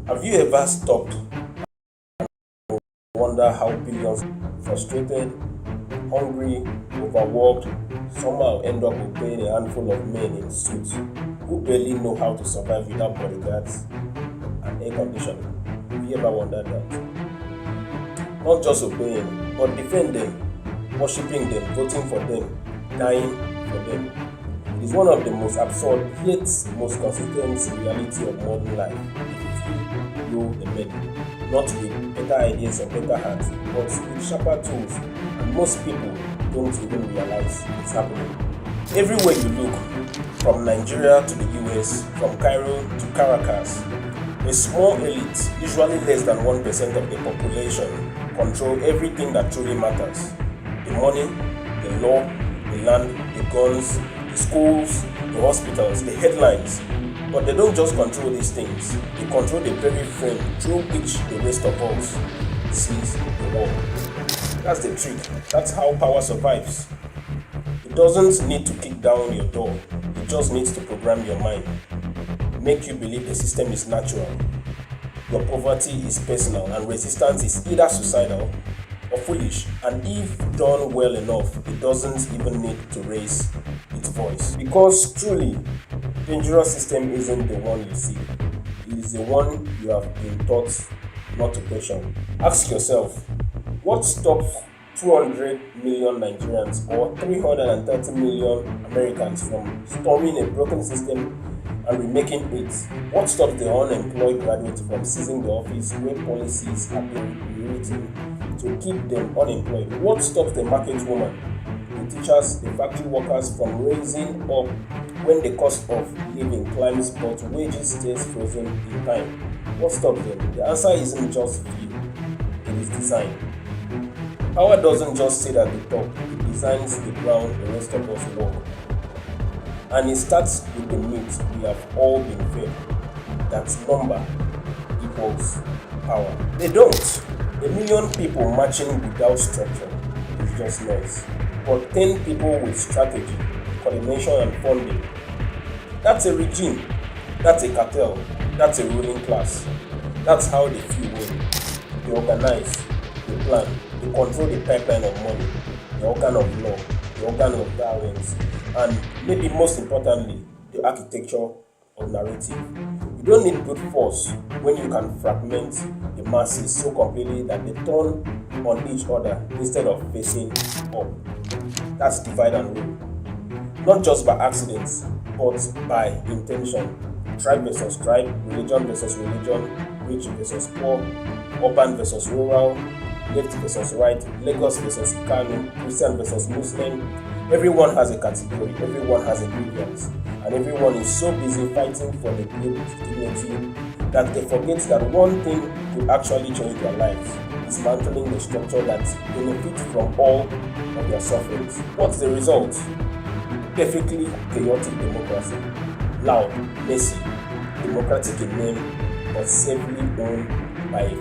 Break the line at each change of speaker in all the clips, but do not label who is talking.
Have you ever stopped and wonder how billions frustrated, hungry, overworked somehow end up obeying a handful of men in suits who barely know how to survive without bodyguards and air conditioning? Have you ever wondered that? Not just obeying, but defending, worshipping them, voting for them, dying for them. It is one of the most absurd yet most consistent reality of modern life. If you know the men, not with better ideas or better hearts, but with sharper tools, and most people don't even realize it's happening. Everywhere you look, from Nigeria to the US, from Cairo to Caracas, a small elite, usually less than 1% of the population, control everything that truly matters. The money, the law, the land, the guns, the schools, the hospitals, the headlines. But they don't just control these things, they control the very frame through which the rest of us sees the world. That's the trick. That's how power survives. It doesn't need to kick down your door, it just needs to program your mind. Make you believe the system is natural. Your poverty is personal and resistance is either suicidal or foolish, and if done well enough, it doesn't even need to raise its voice. Because truly, dangerous system isn't the one you see, it is the one you have been taught not to question. Ask yourself, what stops 200 million Nigerians or 330 million Americans from storming a broken system and remaking it? What stops the unemployed graduates from seizing the office where policies have been rewritten to keep them unemployed? What stops the market woman, the teachers, the factory workers from raising up when the cost of living climbs but wages stays frozen in time? What stops them? The answer isn't just fear, it is design. Power doesn't just sit at the top, it designs the ground the rest of us walk. And it starts with the myth we have all been fed, that number equals power. They don't. A million people marching without structure is just noise. But 10 people with strategy, coordination and funding, that's a regime, that's a cartel, that's a ruling class. That's how they few win. They organize, they plan, they control the pipeline of money, the organ of law, the organ of violence, and maybe most importantly, the architecture of narrative. You don't need brute force when you can fragment the masses so completely that they turn on each other instead of facing up. That's divide and rule. Not just by accidents, but by intention. Tribe versus tribe, religion versus religion, rich versus poor, urban versus rural, left versus right, Lagos versus Kano, Christian versus Muslim. Everyone has a category, everyone has a grievance, and everyone is so busy fighting for the dignity that they forget that one thing could actually change their lives: dismantling the structure that benefits from all of their sufferings. What's the result? Perfectly chaotic democracy. Loud, messy, democratic in name, but safely owned by a few.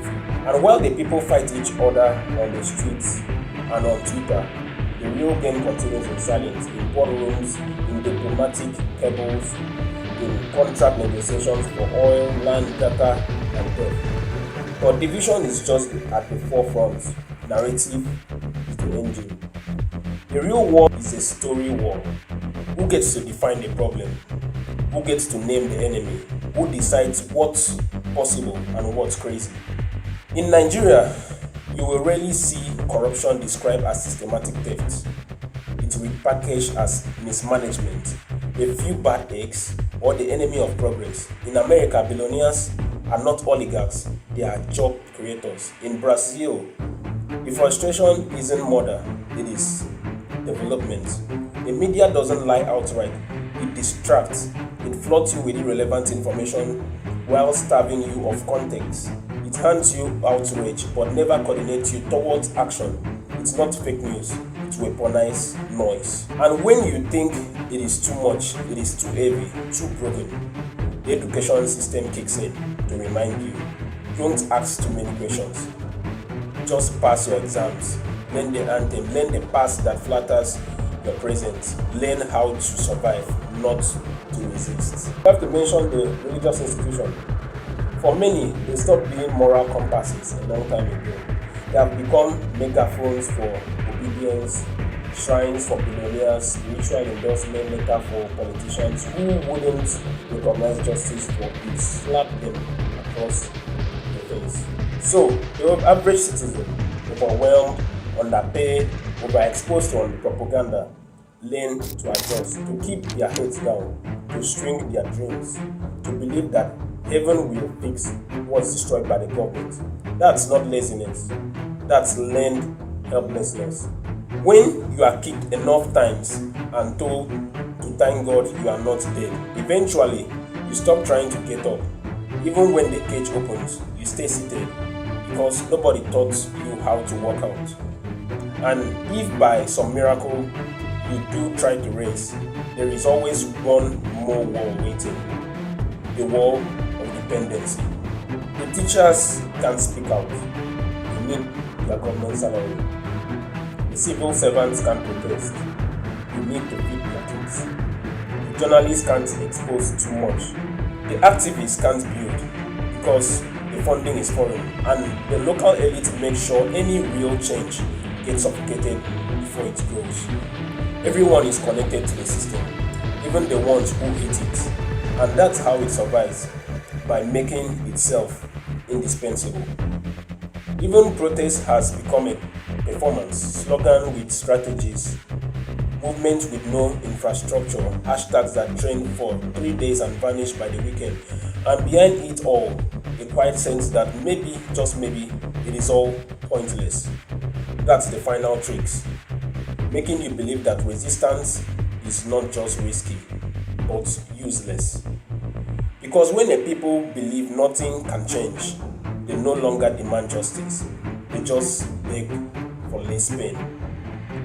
And while the people fight each other on the streets and on Twitter, the real game continues in silence, in boardrooms, in diplomatic cables, in contract negotiations for oil, land, data, and death. But division is just at the forefront. Narrative is the engine. The real war is a story war. Who gets to define the problem? Who gets to name the enemy? Who decides what's possible and what's crazy? In Nigeria, you will rarely see corruption described as systematic theft. It's repackaged as mismanagement, a few bad eggs, or the enemy of progress. In America, billionaires are not oligarchs, they are job creators. In Brazil, the frustration isn't murder, it is development. The media doesn't lie outright, it distracts, it floods you with irrelevant information while starving you of context. It hands you outrage but never coordinates you towards action. It's not fake news, it's weaponized noise. And when you think it is too much, it is too heavy, too broken, the education system kicks in to remind you, don't ask too many questions. Just pass your exams, learn the anthem, learn the past that flatters your present, learn how to survive, not to resist. I have to mention the religious institution. For many, they stopped being moral compasses a long time ago. They have become megaphones for obedience, shrines for billionaires, spiritual endorsement letter for politicians who wouldn't recognize justice for it, slap them across the face. So, the average citizen, overwhelmed, underpaid, overexposed to propaganda, learn to adjust, to keep their heads down, to shrink their dreams, to believe that heaven will fix what's destroyed by the government. That's not laziness, that's learned helplessness. When you are kicked enough times and told to thank God you are not dead, eventually you stop trying to get up. Even when the cage opens, you stay seated because nobody taught you how to walk out. And if by some miracle you do try to race, there is always one more wall waiting, the wall of dependency. The teachers can't speak out. You need their government salary. The civil servants can't protest. You need to feed their kids. The journalists can't expose too much. The activists can't build because the funding is foreign, and the local elite makes sure any real change gets suffocated before it grows. Everyone is connected to the system, even the ones who hate it, and that's how it survives, by making itself indispensable. Even protest has become a performance, slogan with strategies, movement with no infrastructure, hashtags that trend for 3 days and vanish by the weekend, and behind it all, a quiet sense that maybe, just maybe, it is all pointless. That's the final tricks, making you believe that resistance is not just risky, but useless. Because when the people believe nothing can change, they no longer demand justice, they just beg for less pain.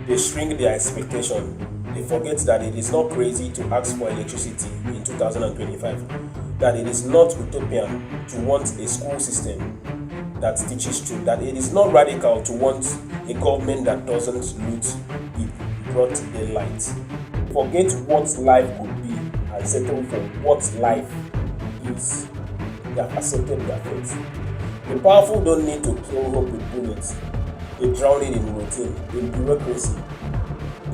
They shrink their expectation. They forget that it is not crazy to ask for electricity in 2025, that it is not utopian to want a school system that teaches truth, that it is not radical to want a government that doesn't loot it brought daylight. Forget what life could be and settle for what life is. They have accepted their fate. The powerful don't need to kill hope with bullets. They drown it in routine, in bureaucracy,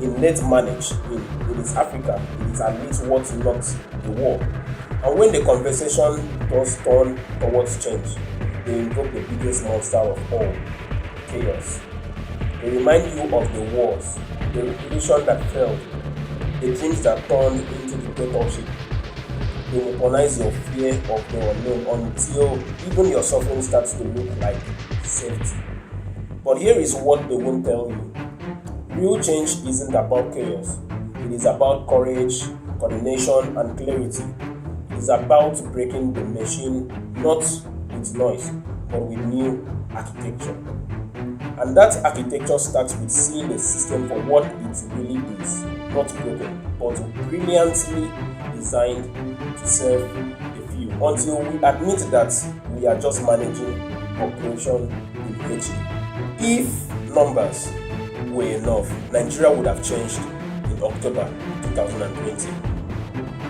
in net manage, in its Africa, it is at least what's not the war. And when the conversation does turn towards change, they invoke the biggest monster of all, chaos. They remind you of the wars, the revolution that failed, the dreams that turned into dictatorship. They weaponize your fear of the unknown until even your suffering starts to look like safety. But here is what they won't tell you. Real change isn't about chaos. It is about courage, coordination, and clarity. It is about breaking the machine, not with noise, but with new architecture. And that architecture starts with seeing the system for what it really is, not broken, but brilliantly designed to serve the few, until we admit that we are just managing operation in HD. If numbers were enough, Nigeria would have changed in October 2020.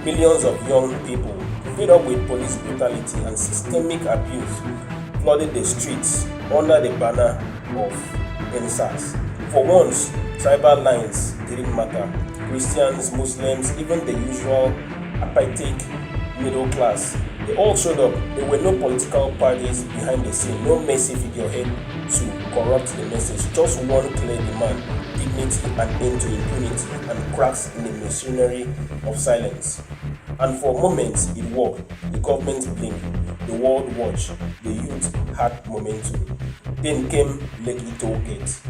Millions of young people, fed up with police brutality and systemic abuse, flooded the streets under the banner of NSAS. For once, tribal lines didn't matter. Christians, Muslims, even the usual apathetic middle class, they all showed up. There were no political parties behind the scene, no messy figurehead to corrupt the message, just one clear demand: dignity and end to impunity, and cracks in the machinery of silence. And for moments it worked. The government blinked, the world watched, the youth had momentum. Then came Lekki Tollgate.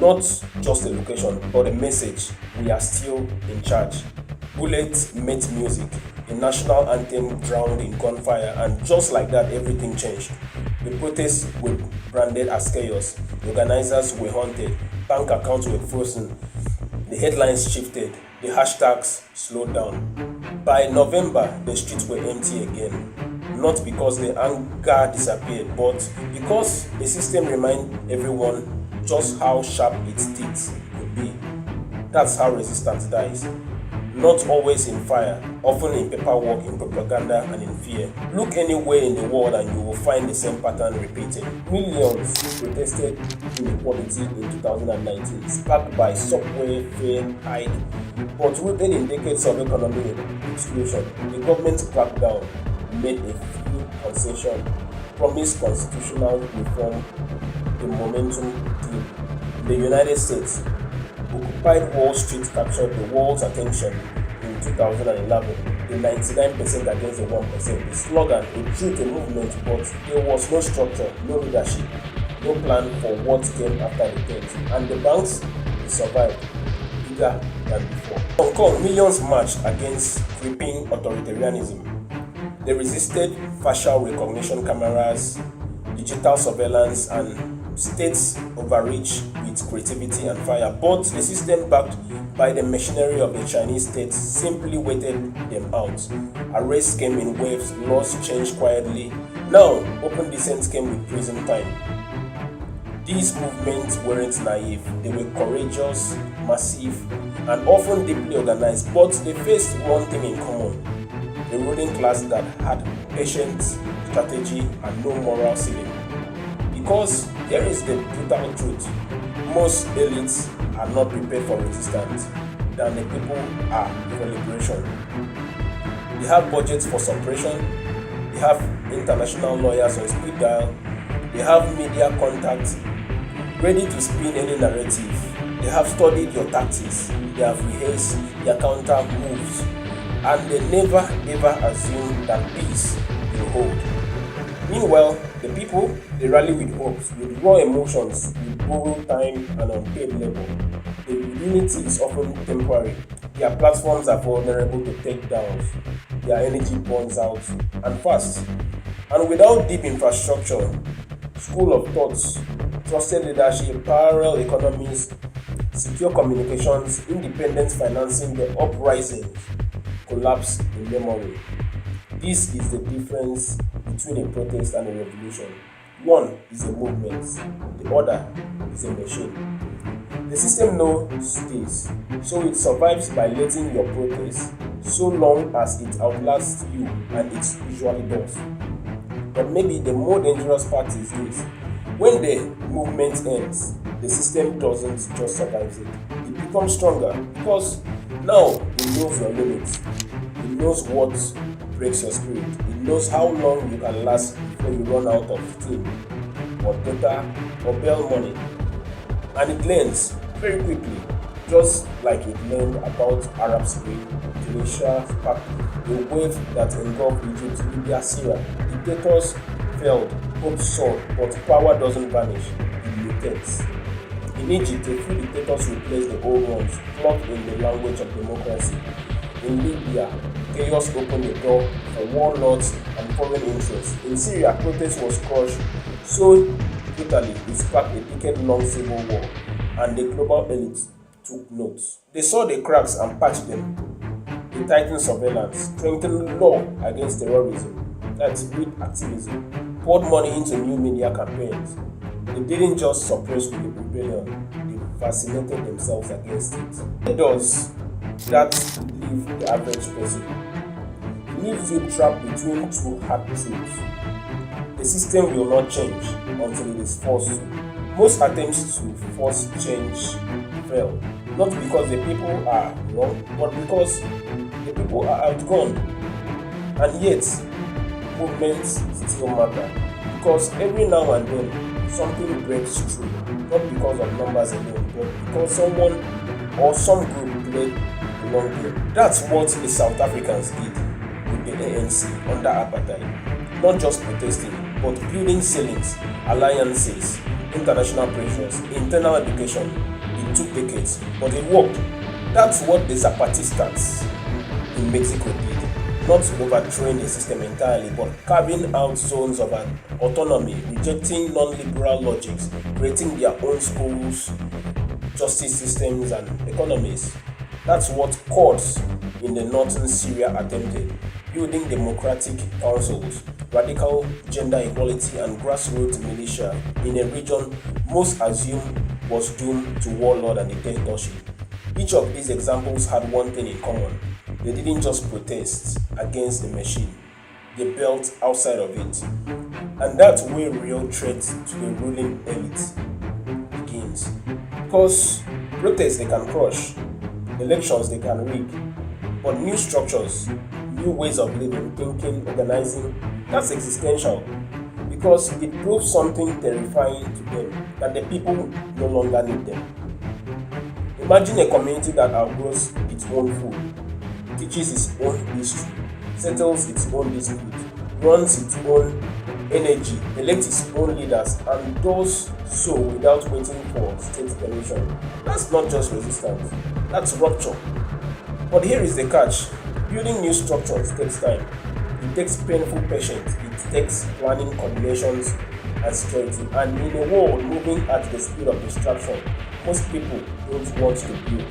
Not just a location, but a message: we are still in charge. Bullets met music, a national anthem drowned in gunfire, and just like that, everything changed. The protests were branded as chaos, the organizers were haunted, bank accounts were frozen, the headlines shifted, the hashtags slowed down. By November, the streets were empty again, not because the anger disappeared, but because the system reminded everyone just how sharp its teeth could be. That's how resistance dies. not always in fire, often in paperwork, in propaganda, and in fear. Look anywhere in the world and you will find the same pattern repeating. Millions protested inequality in 2019, sparked by subway fare hike, but rooted in decades of economic exclusion. The government crackdown made a few concessions, promised constitutional reform, the momentum clean. The United States occupied Wall Street captured the world's attention in 2011, the 99% against the 1%. The slogan, a truth, a movement, but there was no structure, no leadership, no plan for what came after the death. And the banks, they survived, bigger than before. Hong Kong, millions marched against creeping authoritarianism. They resisted facial recognition cameras, digital surveillance, and states overreach with creativity and fire, but the system backed by the machinery of the Chinese state simply waited them out. Arrests came in waves, laws changed quietly. Now, open dissent came with prison time. These movements weren't naive, they were courageous, massive, and often deeply organized, but they faced one thing in common: a ruling class that had patience, strategy, and no moral ceiling. Because here is the brutal truth: most elites are not prepared for resistance than the people are for liberation. They have budgets for suppression, they have international lawyers on speed dial, they have media contacts ready to spin any narrative, they have studied your tactics, they have rehearsed their counter moves, and they never ever assume that peace will hold. Meanwhile, the people, they rally with hopes, with raw emotions, with borrowed time and unpaid labor. The unity is often temporary. Their platforms are vulnerable to takedowns. Their energy burns out and fast. And without deep infrastructure, school of thoughts, trusted leadership, parallel economies, secure communications, independent financing, the uprisings collapse in memory. This is the difference between a protest and a revolution. One is a movement, the other is a machine. The system knows this, so it survives by letting your protest so long as it outlasts you, and it usually does. But maybe the more dangerous part is this: when the movement ends, the system doesn't just survive it, it becomes stronger, because now it knows your limits, it knows what breaks your spirit, it knows how long you can last before you run out of steam, or data, or bail money. And it learns very quickly, just like it learned about Arab Spring. Tunisia sparked a wave that engulfed Egypt, Libya, Syria. Dictators failed, hope soared, but power doesn't vanish, it mutates. In Egypt, a few dictators replaced the old ones, plugged in the language of democracy. In Libya, chaos opened the door for warlords and foreign interests. In Syria, protest was crushed so brutally it sparked a decade-long civil war, and the global elite took notes. They saw the cracks and patched them. They tightened surveillance, strengthened law against terrorism, that's real activism, poured money into new media campaigns. They didn't just suppress the rebellion, they vaccinated themselves against it. It does that leave the average person. It leaves you trapped between two hard truths. The system will not change until it is forced to. Most attempts to force change fail, not because the people are wrong, but because the people are outgone. And yet, movements still matter, because every now and then something breaks through, not because of numbers alone, but because someone or some group played the long game. That's what the South Africans did with the ANC under apartheid. Not just protesting, but building ceilings, alliances, international pressures, internal education. It took decades, but it worked. That's what the Zapatistas in Mexico did. Not overthrowing the system entirely, but carving out zones of autonomy, rejecting non-liberal logics, creating their own schools, justice systems, and economies. That's what Kurds in the northern Syria attempted, building democratic councils, radical gender equality, and grassroots militia in a region most assumed was doomed to warlord and dictatorship. Each of these examples had one thing in common. They didn't just protest against the machine, they built outside of it. And that's where real threat to the ruling elite begins. Because protests they can crush, elections they can rig, but new structures, new ways of living, thinking, organizing, that's existential. Because it proves something terrifying to them, that the people no longer need them. Imagine a community that outgrows its own food, teaches its own history, settles its own dispute, runs its own energy, elects its own leaders, and does so without waiting for state permission. That's not just resistance, that's rupture. But here is the catch. Building new structures takes time. It takes painful patience, it takes planning, coordinations, and security. And in a world moving at the speed of distraction, most people don't want to build,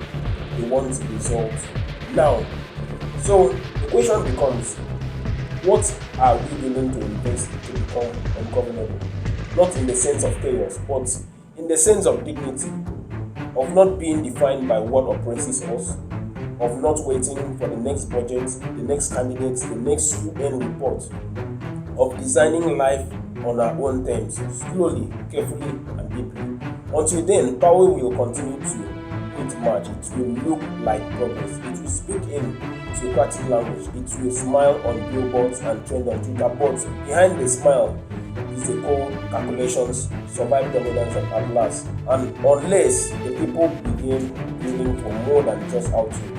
they want results now. So the question becomes, what are we willing to invest to become ungovernable? Not in the sense of chaos, but in the sense of dignity, of not being defined by what oppresses us, of not waiting for the next budget, the next candidate, the next UN report, of designing life on our own terms, slowly, carefully, and deeply. Until then, power will continue to hit march. It will look like progress. It will speak in theocratic language. It will smile on billboards and trend on Twitter. But behind the smile is the cold calculations, survive dominance, and at last. And unless the people begin dealing for more than just output,